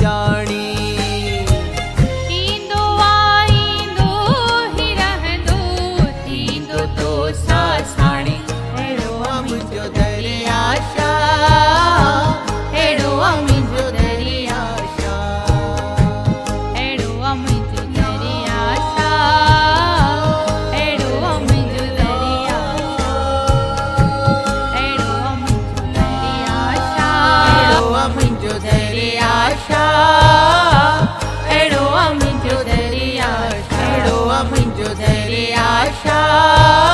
जानी। ईंदो आईंदो ही रहंदो, थींदो तो सासाणी। अहिड़ो आहे मुंहिंजो दरिया शाह, अहिड़ो आहे मुंहिंजो दरिया शाह, अहिड़ो आहे मुंहिंजो दरिया शाह, अहिड़ो आहे मुंहिंजो दरिया शाह, अहिड़ो आहे मुंहिंजो दरिया शाह, अहिड़ो आहे मुंहिंजो दरिया शाह, अहिड़ो आहे मुंहिंजो दरिया शाह, अहिड़ो आहे मुंहिंजो दरिया शाह।